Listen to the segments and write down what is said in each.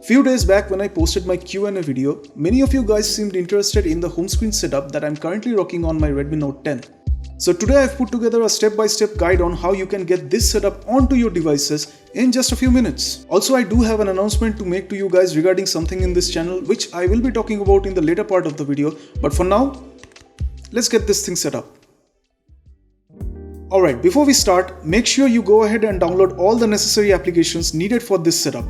Few days back when I posted my Q&A video, many of you guys seemed interested in the home screen setup that I'm currently rocking on my Redmi Note 10. So today I've put together a step-by-step guide on how you can get this setup onto your devices in just a few minutes. Also, I do have an announcement to make to you guys regarding something in this channel which I will be talking about in the later part of the video, but for now, let's get this thing set up. Alright, before we start, make sure you go ahead and download all the necessary applications needed for this setup.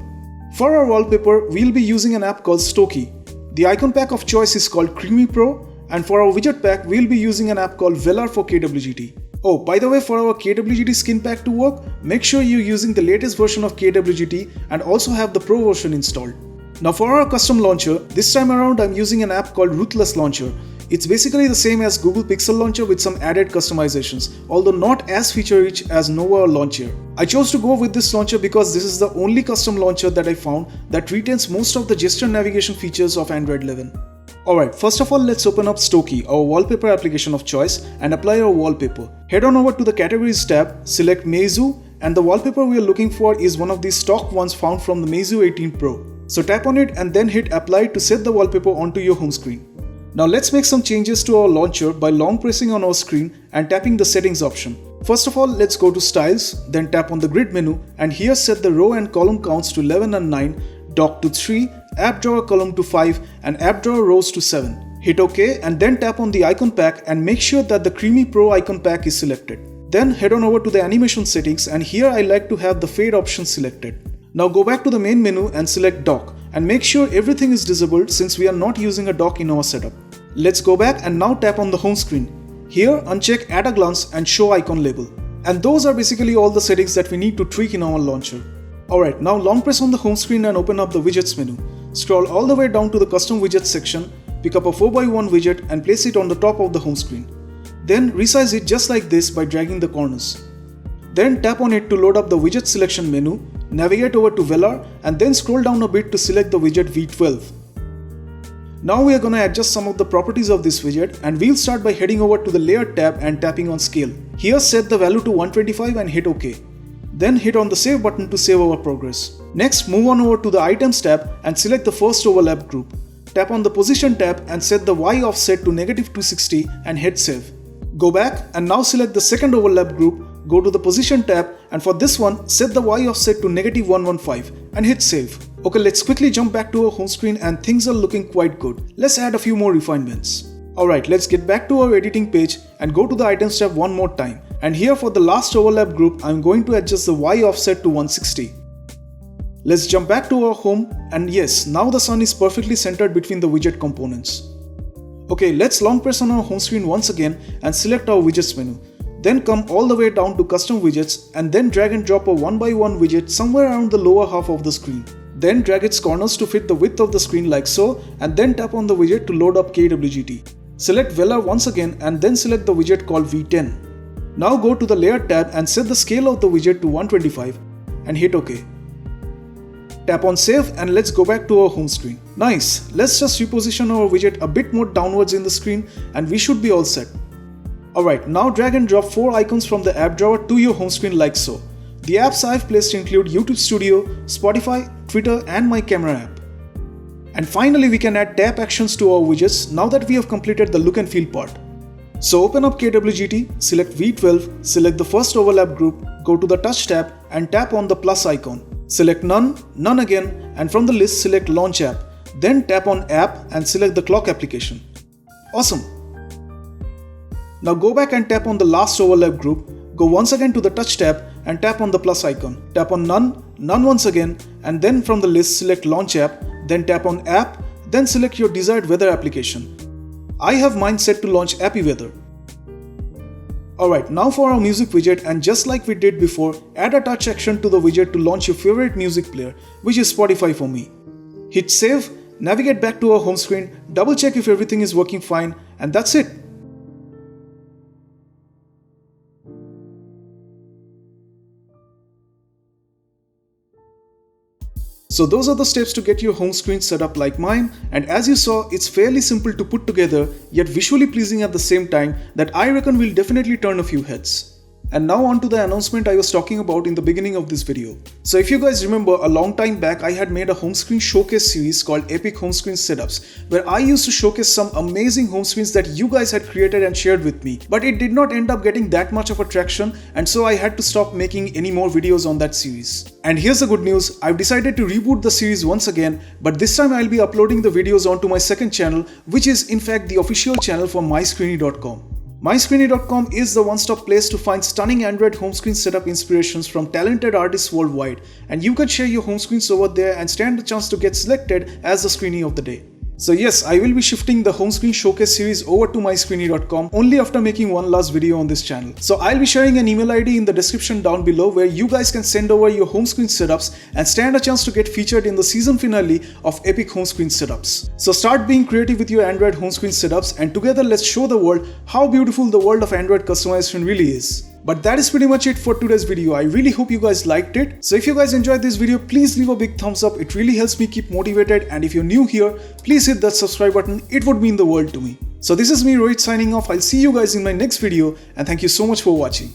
For our wallpaper, we'll be using an app called Stoki. The icon pack of choice is called Creamy Pro, and for our widget pack, we'll be using an app called Velar for KWGT. Oh, by the way, for our KWGT skin pack to work, make sure you're using the latest version of KWGT and also have the Pro version installed. Now for our custom launcher, this time around I'm using an app called Ruthless Launcher. It's basically the same as Google Pixel Launcher with some added customizations, although not as feature-rich as Nova Launcher. I chose to go with this launcher because this is the only custom launcher that I found that retains most of the gesture navigation features of Android 11. Alright, first of all, let's open up Stoki, our wallpaper application of choice, and apply our wallpaper. Head on over to the Categories tab, select Meizu, and the wallpaper we are looking for is one of the stock ones found from the Meizu 18 Pro. So tap on it and then hit Apply to set the wallpaper onto your home screen. Now let's make some changes to our launcher by long pressing on our screen and tapping the settings option. First of all, let's go to Styles, then tap on the grid menu and here set the row and column counts to 11 and 9, dock to 3, app drawer column to 5 and app drawer rows to 7. Hit OK and then tap on the icon pack and make sure that the Creamy Pro icon pack is selected. Then head on over to the animation settings and here I like to have the fade option selected. Now go back to the main menu and select dock and make sure everything is disabled since we are not using a dock in our setup. Let's go back and now tap on the home screen. Here uncheck At a Glance and Show Icon Label. And those are basically all the settings that we need to tweak in our launcher. Alright, now long press on the home screen and open up the widgets menu. Scroll all the way down to the custom widgets section, pick up a 4x1 widget and place it on the top of the home screen. Then resize it just like this by dragging the corners. Then tap on it to load up the widget selection menu, navigate over to Velar and then scroll down a bit to select the widget V12. Now we are going to adjust some of the properties of this widget and we'll start by heading over to the Layer tab and tapping on Scale. Here set the value to 125 and hit OK. Then hit on the Save button to save our progress. Next move on over to the Items tab and select the first overlap group. Tap on the Position tab and set the Y offset to -260 and hit Save. Go back and now select the second overlap group, go to the Position tab and for this one set the Y offset to -115 and hit Save. Okay, let's quickly jump back to our home screen and things are looking quite good. Let's add a few more refinements. Alright, let's get back to our editing page and go to the Items tab one more time. And here for the last overlap group, I'm going to adjust the Y offset to 160. Let's jump back to our home and yes, now the sun is perfectly centered between the widget components. Okay, let's long press on our home screen once again and select our widgets menu. Then come all the way down to custom widgets and then drag and drop a 1x1 widget somewhere around the lower half of the screen. Then drag its corners to fit the width of the screen like so and then tap on the widget to load up KWGT. Select Velar once again and then select the widget called V10. Now go to the Layer tab and set the scale of the widget to 125 and hit OK. Tap on Save and let's go back to our home screen. Nice, let's just reposition our widget a bit more downwards in the screen and we should be all set. Alright, now drag and drop 4 icons from the app drawer to your home screen like so. The apps I've placed include YouTube Studio, Spotify, Twitter and my camera app. And finally we can add tap actions to our widgets now that we have completed the look and feel part. So open up KWGT, select V12, select the first overlap group, go to the Touch tab and tap on the plus icon. Select None, None again and from the list select Launch App. Then tap on App and select the clock application. Awesome! Now go back and tap on the last overlap group, go once again to the Touch tab and tap on the plus icon. Tap on None, None once again and then from the list select Launch App, then tap on App, then select your desired weather application. I have mine set to launch Appy Weather. Alright, now for our music widget and just like we did before, add a touch action to the widget to launch your favorite music player, which is Spotify for me. Hit Save, navigate back to our home screen, double check if everything is working fine and that's it. So those are the steps to get your home screen set up like mine, and as you saw, it's fairly simple to put together, yet visually pleasing at the same time that I reckon will definitely turn a few heads. And now on to the announcement I was talking about in the beginning of this video. So if you guys remember, a long time back I had made a home screen showcase series called Epic Home Screen Setups, where I used to showcase some amazing home screens that you guys had created and shared with me. But it did not end up getting that much of a traction, and so I had to stop making any more videos on that series. And here's the good news, I've decided to reboot the series once again, but this time I'll be uploading the videos onto my second channel, which is in fact the official channel for MyScreeny.com. MyScreeny.com is the one-stop place to find stunning Android home screen setup inspirations from talented artists worldwide, and you can share your home screens over there and stand a chance to get selected as the screeny of the day. So yes, I will be shifting the home screen showcase series over to MyScreeny.com only after making one last video on this channel. So I'll be sharing an email ID in the description down below where you guys can send over your home screen setups and stand a chance to get featured in the season finale of Epic Home Screen Setups. So start being creative with your Android home screen setups, and together let's show the world how beautiful the world of Android customization really is. But that is pretty much it for today's video. I really hope you guys liked it. So if you guys enjoyed this video, please leave a big thumbs up. It really helps me keep motivated, and if you're new here, please hit that subscribe button. It would mean the world to me. So this is me, Rohit, signing off. I'll see you guys in my next video, and thank you so much for watching.